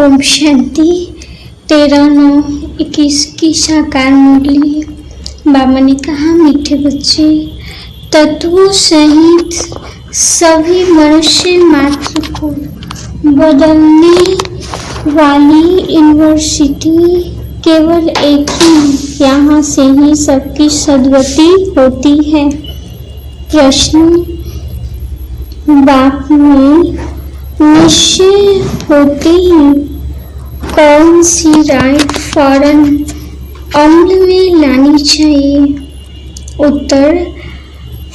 ओम शांति। 13/9/21 की साकार मुरली। बाबा ने कहा, मीठे बच्चे, तत्वों सहित सभी मनुष्य मात्र को बदलने वाली यूनिवर्सिटी केवल एक ही, यहाँ से ही सबकी सद्गति होती है। प्रश्न, बाप में निश्चय होते ही कौन सी राय फौरन अमल में लानी चाहिए? उत्तर,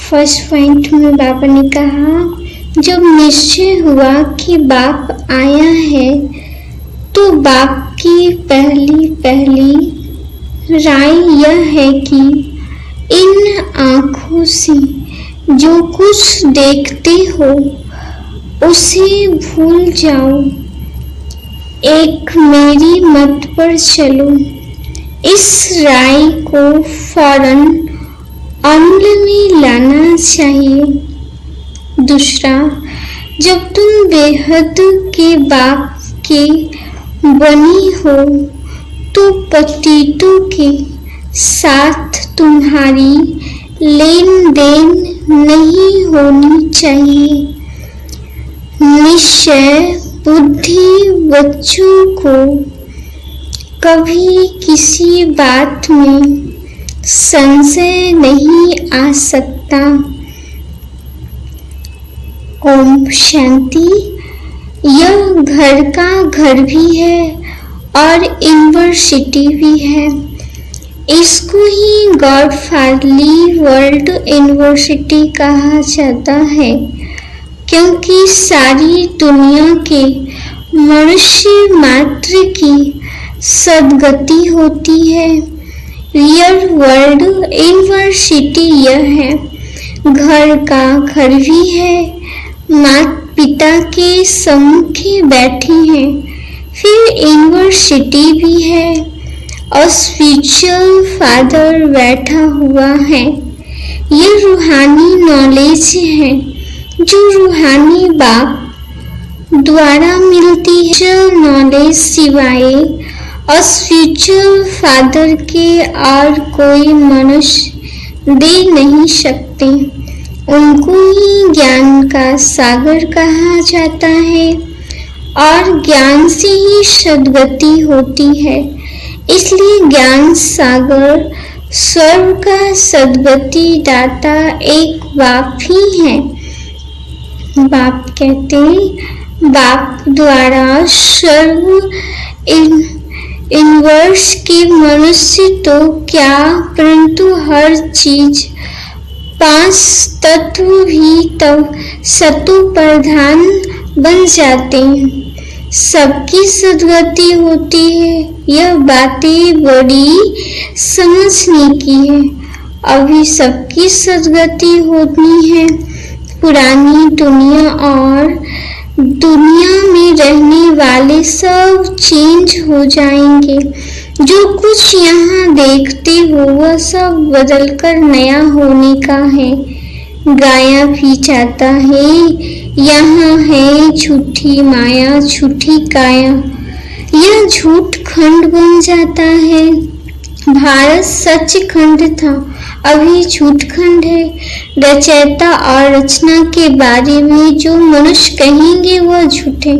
फर्स्ट पॉइंट में बाबा ने कहा, जब निश्चय हुआ कि बाप आया है तो बाप की पहली राय यह है कि इन आँखों से जो कुछ देखते हो उसे भूल जाओ, एक मेरी मत पर चलो। इस राय को फौरन अमल में लाना चाहिए। दूसरा, जब तुम बेहद के बाप के बनी हो तो पतितों के साथ तुम्हारी लेन देन नहीं होनी चाहिए। निश्चय बुद्धि बच्चों को कभी किसी बात में संशय नहीं आ सकता। ओम शांति। यह घर का घर भी है और यूनिवर्सिटी भी है। इसको ही गॉड फादरली वर्ल्ड यूनिवर्सिटी कहा जाता है, क्योंकि सारी दुनिया के मनुष्य मात्र की सद्गति होती है। रियल वर्ल्ड यूनिवर्सिटी यह है, घर का घर भी है, माता पिता के सम्मुख बैठे हैं, फिर यूनिवर्सिटी भी है और स्पिरिचुअल फादर बैठा हुआ है। यह रूहानी नॉलेज है जो रूहानी बाप द्वारा मिलती है। नॉलेज सिवाय और स्पिरिचुअल फादर के और कोई मनुष्य दे नहीं सकते। उनको ही ज्ञान का सागर कहा जाता है और ज्ञान से ही सद्गति होती है। इसलिए ज्ञान सागर सर्व का सद्गति दाता एक बाप ही है। बाप कहते हैं, बाप द्वारा सर्व यूनिवर्स के मनुष्य तो क्या, परंतु हर चीज 5 तत्व भी तब सतु प्रधान बन जाते हैं, सबकी सद्गति होती है। यह बातें बड़ी समझने की है। अभी सबकी सद्गति होनी है। पुरानी दुनिया और दुनिया में रहने वाले सब चेंज हो जाएंगे। जो कुछ यहाँ देखते हो वह सब बदलकर नया होने का है। गाया भी जाता है, यहाँ है झूठी माया झूठी काया। यह झूठ खंड बन जाता है। भारत सच खंड था, अभी झूठ खंड है। रचयिता और रचना के बारे में जो मनुष्य कहेंगे वह झूठे।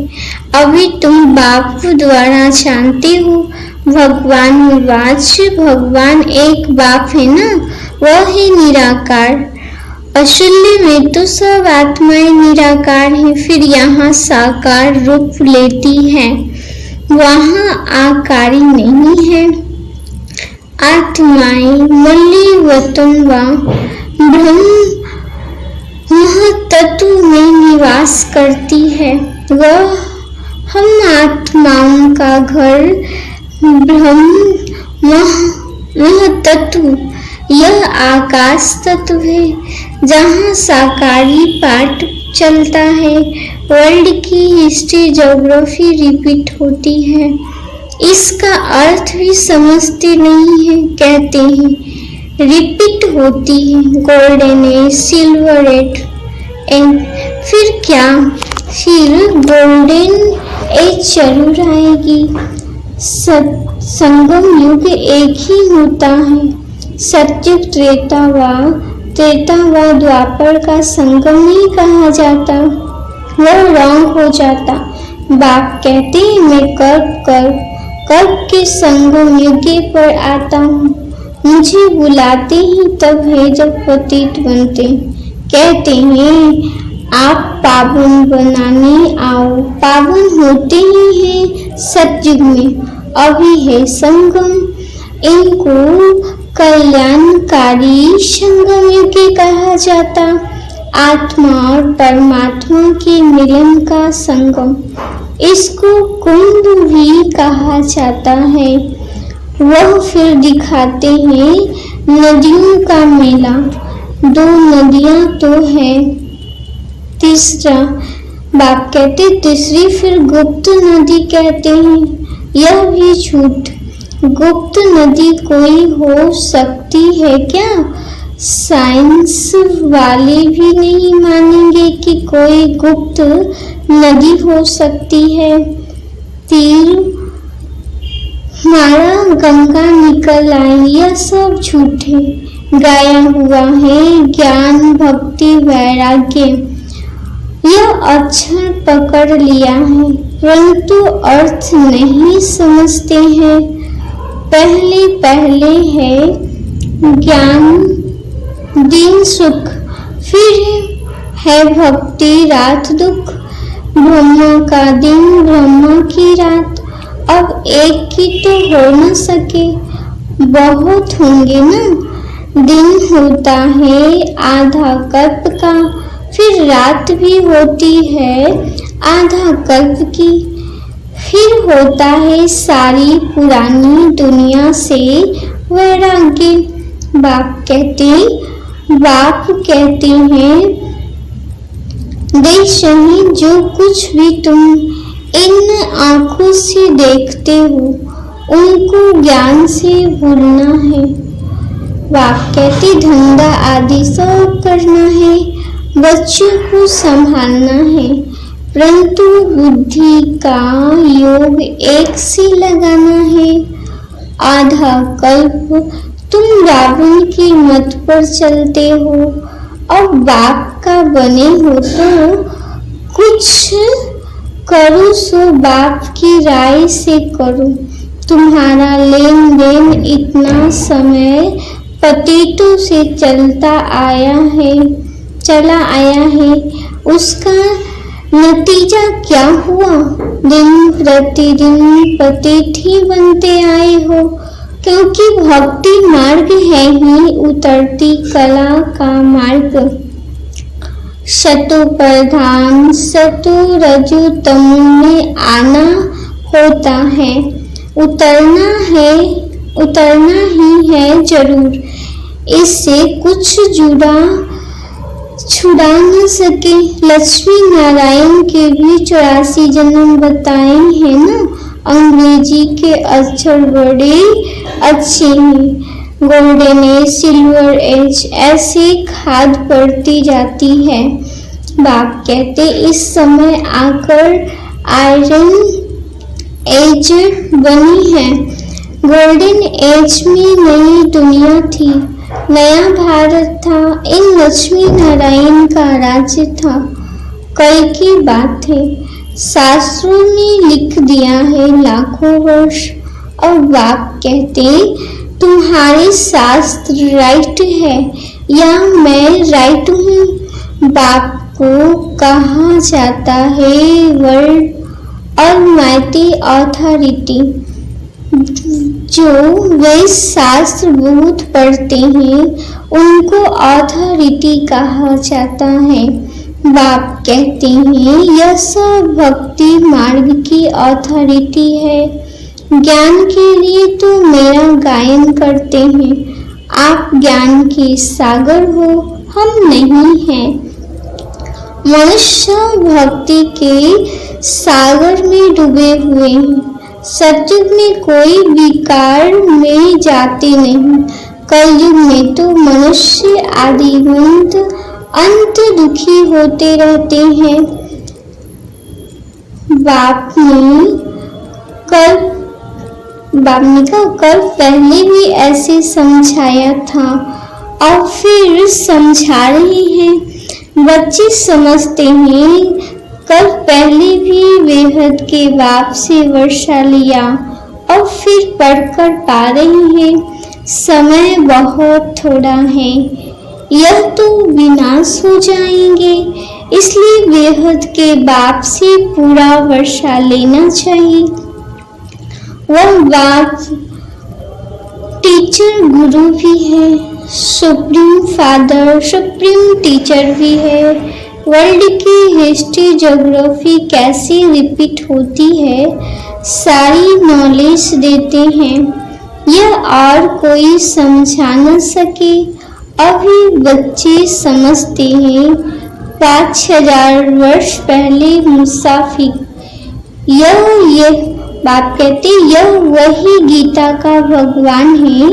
अभी तुम बाप द्वारा जानते हो, भगवान निवास, भगवान एक बाप है ना, वह है निराकार। असल्य में तो सब आत्माएं निराकार है, फिर यहाँ साकार रूप लेती है, वहाँ आकारी नहीं है। आत्माएं मल्ली वतन व ब्रह्म तत्व में निवास करती है। वह हम आत्माओं का घर ब्रह्म तत्व, यह आकाश तत्व है जहाँ साकारी पाठ चलता है। वर्ल्ड की हिस्ट्री ज्योग्राफी रिपीट होती है। इसका अर्थ भी समझते नहीं है। कहते हैं रिपीट होती है, गोल्डन एज, सिल्वर एज, फिर क्या, फिर गोल्डन एज जरूर आएगी। संगम युग एक ही होता है। सत्युग त्रेता व द्वापर का संगम नहीं कहा जाता, वह रॉन्ग हो जाता। बाप कहते मैं कब के संगम युग पर आता हूँ, मुझे बुलाते ही तब है जब पतित बनते। कहते हैं आप पावन बनाने आओ, पावन होते ही हैं सतयुग में, अभी है संगम। इनको कल्याणकारी संगम युग कहा जाता। आत्मा और परमात्मा के मिलन का संगम, इसको कुंभ भी कहा जाता है। वह फिर दिखाते हैं नदियों का मेला। 2 नदियां तो है, तीसरा बाप कहते तीसरी फिर गुप्त नदी कहते हैं। यह भी झूठ। गुप्त नदी कोई हो सकती है क्या? साइंस वाले भी नहीं मानेंगे कि कोई गुप्त नदी हो सकती है। तीर मारा गंगा निकल आई, यह सब झूठे। गाया हुआ है ज्ञान भक्ति वैराग्य, यह अक्षर पकड़ लिया है परंतु अर्थ नहीं समझते हैं। पहले है ज्ञान दिन सुख, फिर है भक्ति रात दुख। ब्रह्मा का दिन ब्रह्मा की रात, अब एक की तो हो न सके, बहुत होंगे ना। दिन होता है आधा कल्प का, फिर रात भी होती है आधा कल्प की। फिर होता है सारी पुरानी दुनिया से वैराग्य। बाप कहते हैं देशही जो कुछ भी तुम इन आंखों से देखते हो उनको ज्ञान से भूलना है। बाप कहते धंधा आदि सब करना है, बच्चों को संभालना है, परंतु बुद्धि का योग एक से लगाना है। आधा कल्प तुम रावण की मत पर चलते हो और बाप का बने हो तो कुछ करो सो बाप की राय से करो। तुम्हारा लेन देन इतना समय पतितों से चला आया है, उसका नतीजा क्या हुआ? दिन प्रतिदिन पतित ही बनते आए हो, क्योंकि भक्ति मार्ग है ही उतरती कला का मार्ग। सतो प्रधान सतो रजो तमो में आना होता है, उतरना ही है जरूर। इससे कुछ छुड़ा न सके। लक्ष्मी नारायण के भी 84 जन्म बताए हैं ना। अंग्रेजी के अक्षर बड़े अच्छे हैं। गोल्डन एज, सिल्वर एज, ऐसे खाद पड़ती जाती है। बाप कहते इस समय आकर आयरन एज बनी है। गोल्डन एज में नई दुनिया थी, नया भारत था, इन लक्ष्मी नारायण का राज्य था। कल की बात है, शास्त्रों में लिख दिया है लाखों वर्ष। और बाप कहते तुम्हारे शास्त्र राइट है या मैं राइट हूँ? बाप को कहा जाता है वर्ल्ड ऑलमाइटी अथॉरिटी। जो वे शास्त्र बहुत पढ़ते हैं उनको अथॉरिटी कहा जाता है। बाप कहते हैं यह सब भक्ति मार्ग की अथॉरिटी है। ज्ञान के लिए तो मेरा गायन करते हैं। आप ज्ञान के सागर हो, हम नहीं हैं। मनुष्य भक्ति के सागर में डूबे हुए हैं। सतयुग में कोई विकार में जाते नहीं। कलयुग में तो मनुष्य आदिवंत अंत दुखी होते रहते हैं। बाप ने कल पहले भी ऐसे समझाया था और फिर समझा रहे हैं। बच्चे समझते हैं कल पहले भी बेहद के बाप से वर्षा लिया और फिर पढ़कर पा रहे हैं समय बहुत थोड़ा है, यह तो विनाश हो जाएंगे, इसलिए बेहद के बाप से पूरा वर्षा लेना चाहिए। वह बाप टीचर गुरु भी है, सुप्रीम फादर सुप्रीम टीचर भी है। वर्ल्ड की हिस्ट्री ज्योग्राफी कैसे रिपीट होती है सारी नॉलेज देते हैं, यह और कोई समझा न सके। अभी बच्चे समझते हैं 5000 वर्ष पहले मुसाफिर यह बाप कहते यह वही गीता का भगवान है,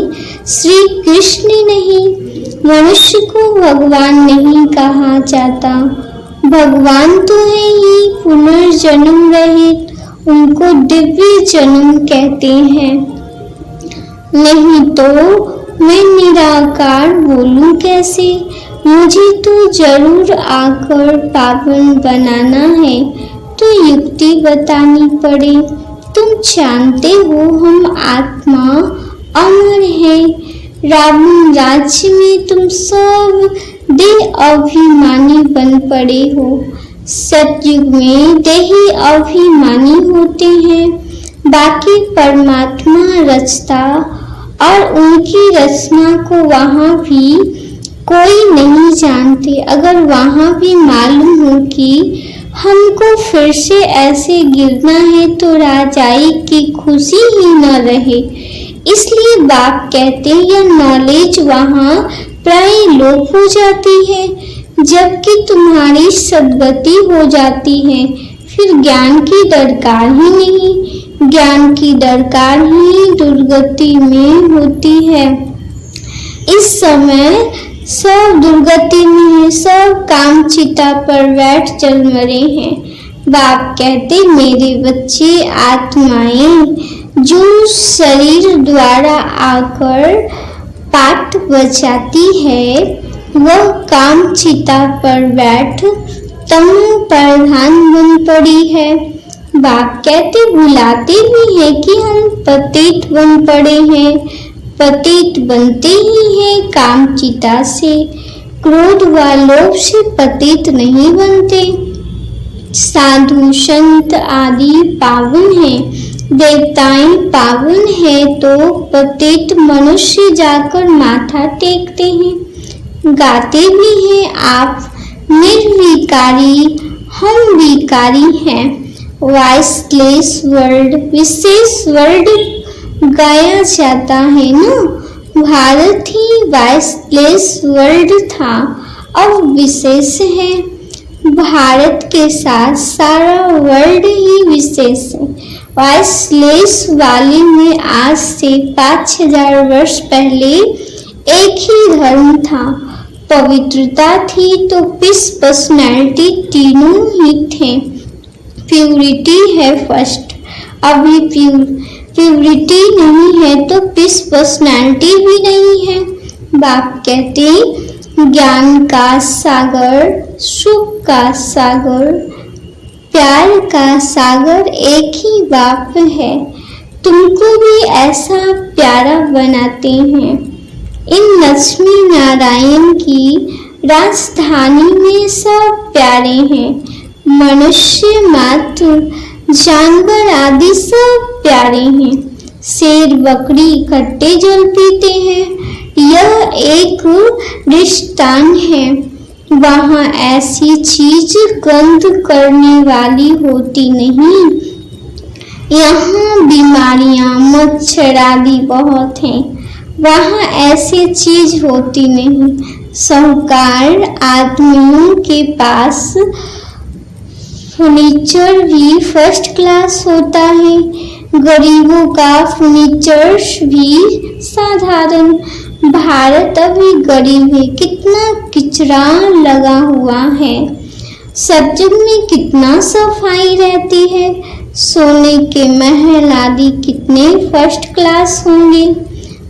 श्री कृष्ण नहीं। मनुष्य को भगवान नहीं कहा जाता, भगवान तो है ही पुनर्जन्म रहित, उनको दिव्य जन्म कहते हैं। नहीं तो मैं निराकार बोलूं कैसे, मुझे तो जरूर आकर पावन बनाना है, तो युक्ति बतानी पड़े। तुम जानते हो हम आत्मा अमर है, रावण राज्य में तुम सब देह अभिमानी बन पड़े हो। सतयुग में देही अभिमानी होते हैं, बाकी परमात्मा रचता और उनकी रचना को वहाँ भी कोई नहीं जानते। अगर वहाँ भी मालूम हो कि हमको फिर से ऐसे गिरना है तो राजाई की खुशी ही न रहे, इसलिए बाप कहते यह नॉलेज वहाँ प्राय लोप हो जाती है। जबकि तुम्हारी सद्गति हो जाती है, फिर ज्ञान की दरकार ही नहीं, ज्ञान की दरकार ही दुर्गति में होती है। इस समय सब दुर्गति में है, सब काम चिता पर बैठ चल मरे हैं। बाप कहते मेरे बच्चे आत्माएं जो शरीर द्वारा आकर पाठ बजाती है, वह काम चिता पर बैठ तम प्रधान बन पड़ी है। बाप कहते बुलाते भी है कि हम पतित बन पड़े हैं, पतित बनते ही हैं काम चिता से, क्रोध व लोभ से पतित नहीं बनते। साधु संत आदि पावन है, देवताएं पावन है, तो पतित मनुष्य जाकर माथा टेकते हैं। गाते भी हैं आप निर्विकारी हम विकारी हैं, वॉइसलेस वर्ड विशेष वर्ड गाया जाता है ना। भारत ही वॉइसलेस वर्ड था, अब विशेष है। भारत के साथ सारा वर्ल्ड ही विशेष है। वॉइसलेस वाले में आज से 5000 वर्ष पहले एक ही धर्म था, पवित्रता थी तो पीस पर्सनैलिटी तीनों ही थे। प्यूरिटी है फर्स्ट, अभी प्यूरिटी नहीं है तो पीस पर्सनैलिटी भी नहीं है। बाप कहते ज्ञान का सागर, सुख का सागर, प्यार का सागर एक ही बाप है, तुमको भी ऐसा प्यारा बनाते हैं। इन लक्ष्मी नारायण की राजधानी में सब प्यारे हैं, मनुष्य मात्र जानवर आदि सब प्यारे हैं। शेर बकरी इकट्ठे जल पीते हैं, यह एक दृष्टांत है। वहाँ ऐसी चीज गंध करने वाली होती नहीं। यहाँ बीमारियाँ मच्छर आदि बहुत हैं, वहाँ ऐसी चीज होती नहीं। साहूकार आदमियों के पास फर्नीचर भी फर्स्ट क्लास होता है, गरीबों का फर्नीचर भी साधारण। भारत अभी गरीब है, कितना कचरा लगा हुआ है। सब्जग में कितना सफाई रहती है, सोने के महल आदि कितने फर्स्ट क्लास होंगे।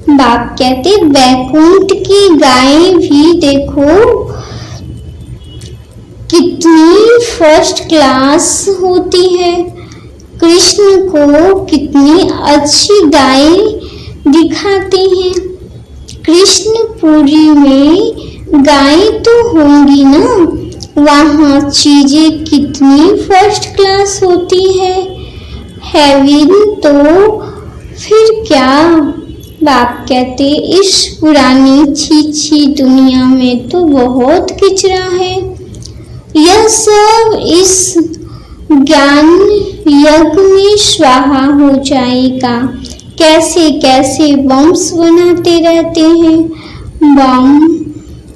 बाप कहते वैकुंठ की गायें भी देखो कितनी फर्स्ट क्लास होती है। कृष्ण को कितनी अच्छी गायें दिखाते हैं। कृष्णपुरी में गायें तो होंगी ना, वहाँ चीजें कितनी फर्स्ट क्लास होती है। हेवन तो फिर क्या। बाप कहते इस पुरानी छीछी दुनिया में तो बहुत किचरा है। यह सब इस ज्ञान यज्ञ में स्वाहा हो जाएगा। कैसे कैसे बम्स बनाते रहते हैं।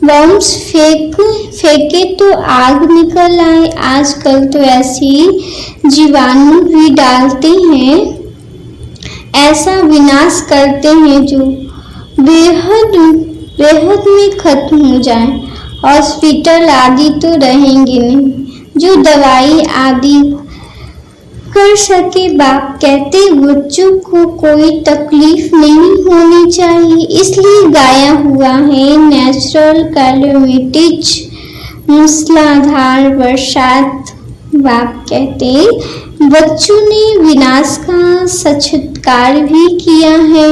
बम्स फेंके तो आग निकल आए। आजकल तो ऐसी जीवाणु भी डालते हैं, ऐसा विनाश करते हैं जो बेहद में खत्म हो जाए। हॉस्पिटल आदि तो रहेंगे नहीं जो दवाई आदि कर सके। बाप कहते बच्चों को कोई तकलीफ नहीं होनी चाहिए, इसलिए गाया हुआ है नेचुरल कैलेमिटीज, मूसलाधार बरसात। बाप कहते बच्चों ने विनाश का साक्षात्कार भी किया है।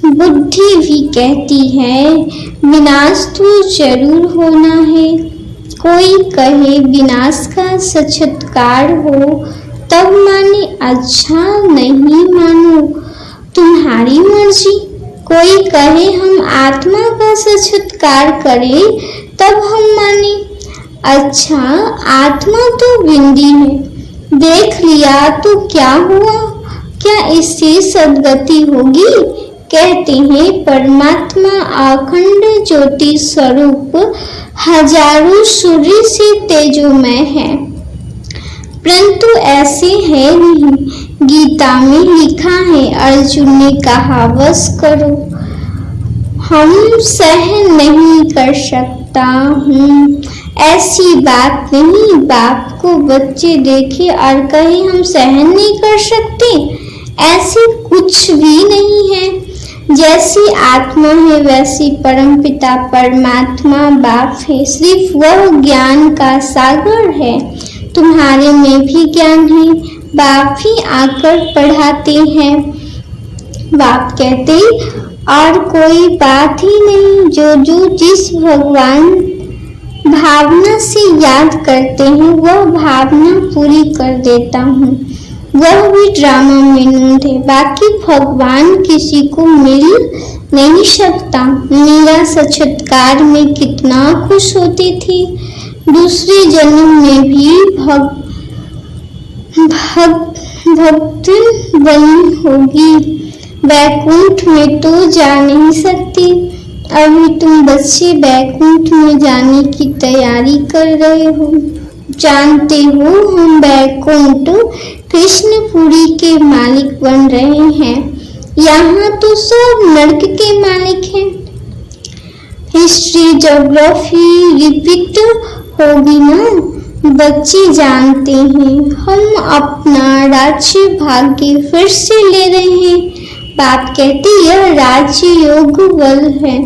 बुद्धि भी कहती है विनाश तो जरूर होना है। कोई कहे विनाश का साक्षात्कार हो तब माने, अच्छा नहीं मानो तुम्हारी मर्जी। कोई कहे हम आत्मा का साक्षात्कार करें तब हम माने, अच्छा आत्मा तो बिंदी है, देख लिया तो क्या हुआ, क्या इससे सद्गति होगी। कहते हैं परमात्मा अखंड ज्योति स्वरूप हजारों सूर्य से तेजोमय है, परंतु ऐसे है नहीं। गीता में लिखा है, अर्जुन ने कहा वश करो, हम सहन नहीं कर सकता हूँ। ऐसी बात नहीं। बाप को बच्चे देखे और कहे हम सहन नहीं कर सकते, ऐसे कुछ भी नहीं है। जैसी आत्मा है वैसी परमपिता परमात्मा बाप है। सिर्फ वह ज्ञान का सागर है। तुम्हारे में भी ज्ञान है, बाप ही आकर पढ़ाते हैं। बाप कहते और कोई बात ही नहीं। जो जिस भगवान भावना से याद करते हैं वह भावना पूरी कर देता हूँ। वह भी ड्रामा में नूंद है। बाकी भगवान किसी को मिल नहीं सकता। मेरा साक्षात्कार में कितना खुश होती थी। दूसरे जन्म में भी भक्त बनी होगी। वैकुंठ में तो जा नहीं सकती। अभी तुम बच्चे वैकुंठ में जाने की तैयारी कर रहे हो। जानते हो हम वैकुंठ कृष्णपुरी के मालिक बन रहे हैं। यहाँ तो सब नर्क के मालिक हैं। हिस्ट्री ज्योग्राफी रिपीट होगी ना। बच्चे जानते हैं हम अपना राज्य भाग्य फिर से ले रहे हैं। बाप कहते यह राज्य योग बल है।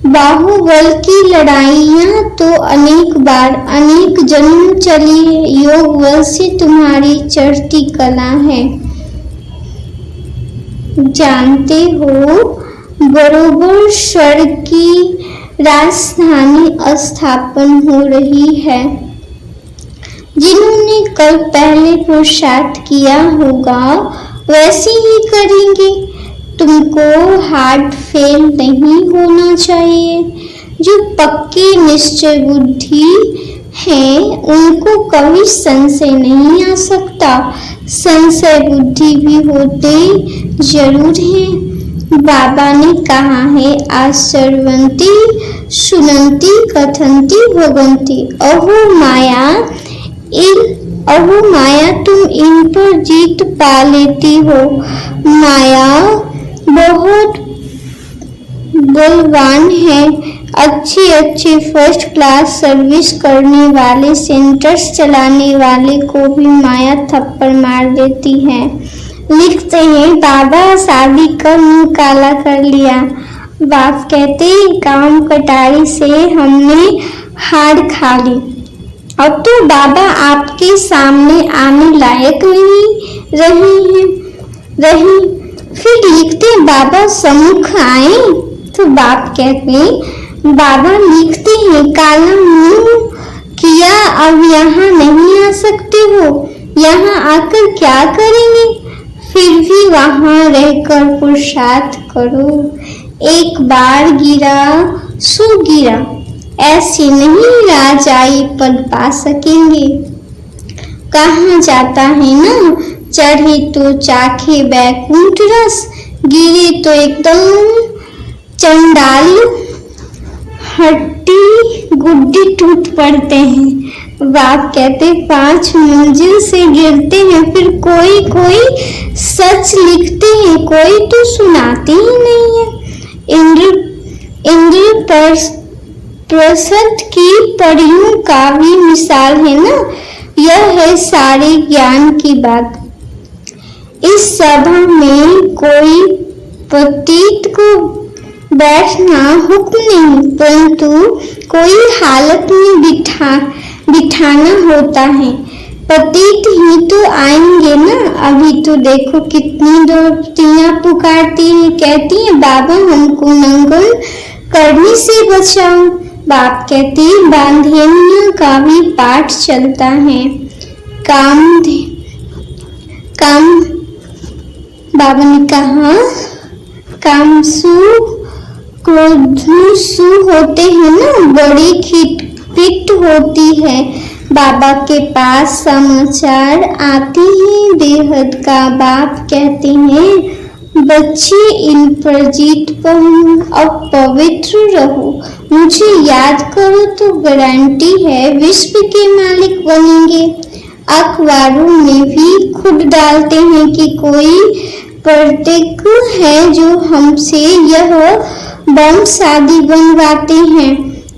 बाहुबल की लड़ाइयाँ तो अनेक बार अनेक जन्म चली है। योग बल से तुम्हारी चढ़ती कला है। जानते हो बरोबर स्वर्ग की राजधानी स्थापन हो रही है। जिन्होंने कल पहले पुरुषार्थ किया होगा वैसे ही करेंगे। तुमको हार्ट फेल नहीं होना चाहिए। जो पक्के निश्चय बुद्धि हैं उनको कभी संशय नहीं आ सकता। संशय बुद्धि भी होते जरूर है। बाबा ने कहा है आश्रवंती सुनंती कथंती भगवंती। अहो माया तुम इन पर जीत पा लेती हो। माया बहुत बलवान है। अच्छी अच्छी फर्स्ट क्लास सर्विस करने वाले सेंटर्स चलाने वाले को भी माया थप्पड़ मार देती है। लिखते हैं, बाबा शादी कर मुंह काला कर लिया। बाप कहते, काम कटारी से हमने हार खा ली, अब तो बाबा आपके सामने आने लायक नहीं रही। फिर लिखते, बाबा सम्मुख आए, तो बाप कहते, बाबा लिखते हैं, काला मुंह किया, अब यहाँ नहीं आ सकते हो, यहाँ आकर क्या करेंगे? फिर भी वहाँ रहकर पुरुषार्थ करो, एक बार गिरा सो गिरा, ऐसे नहीं राजाई पद पा सकेंगे। कहाँ जाता है ना, चढ़े तो चाखे बैकुंठ रस, गिरे तो एकदम चंडाल हड्डी गुड्डी टूट पड़ते हैं। बाप कहते, 5 मंजिल से गिरते हैं, फिर कोई सच लिखते हैं, कोई तो सुनाते ही नहीं है। इंद्र प्रसद की परियों का भी मिसाल है ना, यह है सारे ज्ञान की बात। इस सभा में कोई पतित को बैठना हुक्म नहीं, परंतु कोई हालत में बिठाना होता है। पतित ही तो आएंगे ना। अभी तो देखो कितनी द्रौपदियां पुकारती है, कहती है, बाबा हमको नंगल करने से बचाओ। बाप कहते, बांधेनिया का भी पाठ चलता है। बाबा ने कहा, कामसु क्रोधसु होते हैं ना, बड़ी खिटपिट होती है। बाबा के पास समाचार आते हैं बेहद का। बाप कहते हैं, बच्चे इन पर जीत पाओ, अब पवित्र रहो, मुझे याद करो तो गारंटी है विश्व के मालिक बनेंगे। अखबारों में भी खुद डालते हैं कि कोई प्रतिज्ञ है जो हमसे यह बम शादी बनवाते हैं,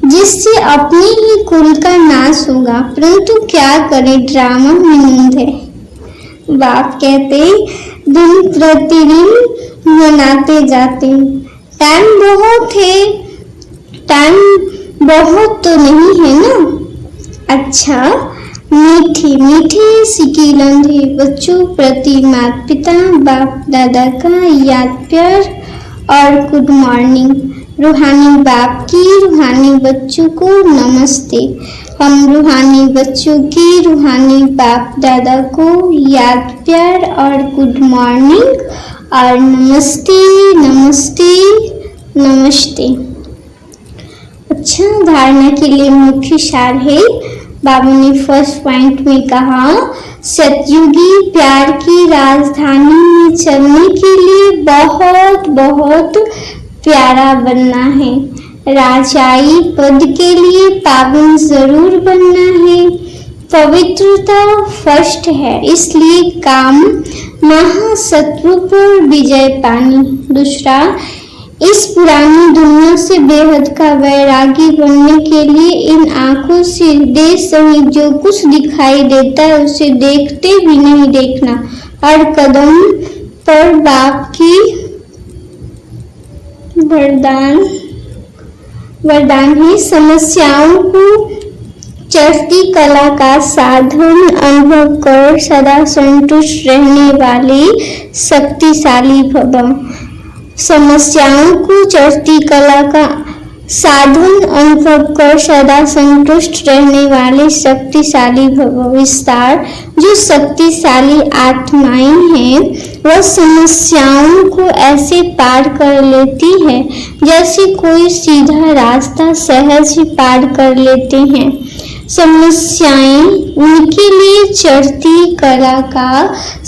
जिससे अपने ही कुल का नाश होगा, परंतु क्या करें, ड्रामा विनोद है। बाप कहते, दिन प्रतिदिन मनाते जाते, टाइम बहुत तो नहीं है ना। अच्छा, मीठे सिकीलंधे बच्चों प्रति माता पिता बाप दादा का याद प्यार और गुड मॉर्निंग। रूहानी बाप की रूहानी बच्चों को नमस्ते। हम रूहानी बच्चों की रूहानी बाप दादा को याद प्यार और गुड मॉर्निंग और नमस्ते नमस्ते नमस्ते। अच्छा, धारणा के लिए मुख्य सार है। बाबा ने फर्स्ट पॉइंट में कहा, सतयुगी प्यार की राजधानी में चलने के लिए बहुत बहुत प्यारा बनना है। राजाई पद के लिए पावन जरूर बनना है। पवित्रता फर्स्ट है, इसलिए काम महाशत्रु पर विजय पानी। दूसरा, इस पुरानी दुनिया से बेहद का वैरागी बनने के लिए इन आंखों से देश सहित जो कुछ दिखाई देता है उसे देखते भी नहीं देखना। हर कदम पर बाप की वरदान ही समस्याओं को चढ़ती कला का साधन अनुभव कर सदा संतुष्ट रहने वाले शक्तिशाली भव। समस्याओं को चढ़ती कला का साधन अनुभव कर सदा संतुष्ट रहने वाले शक्तिशाली भव। विस्तार, जो शक्तिशाली आत्माएं हैं वह समस्याओं को ऐसे पार कर लेती है जैसे कोई सीधा रास्ता सहज ही पार कर लेते हैं। समस्याएं उनके लिए चढ़ती कला का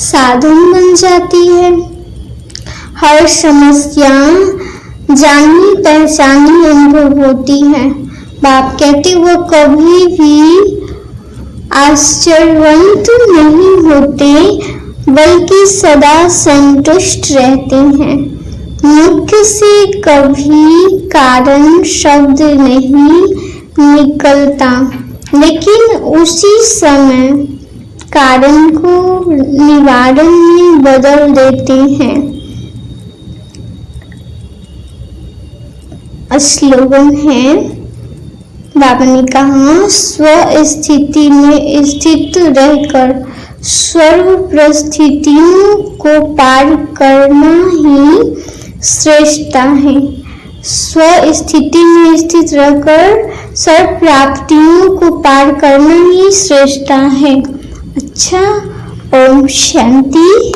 साधन बन जाती है। हर समस्या जानी पहचानी अनुभव होती है। बाप कहते, वो कभी भी आश्चर्यवंत नहीं होते बल्कि सदा संतुष्ट रहते हैं। मुख से कभी कारण शब्द नहीं निकलता, लेकिन उसी समय कारण को निवारण में बदल देते हैं। स्लोगन है, बाबा ने कहा, स्व स्थिति में स्थित रहकर सर्व परिस्थितियों को पार करना ही श्रेष्ठता है। स्व स्थिति में स्थित रहकर सर्व प्राप्तियों को पार करना ही श्रेष्ठता है। अच्छा, ओम शांति।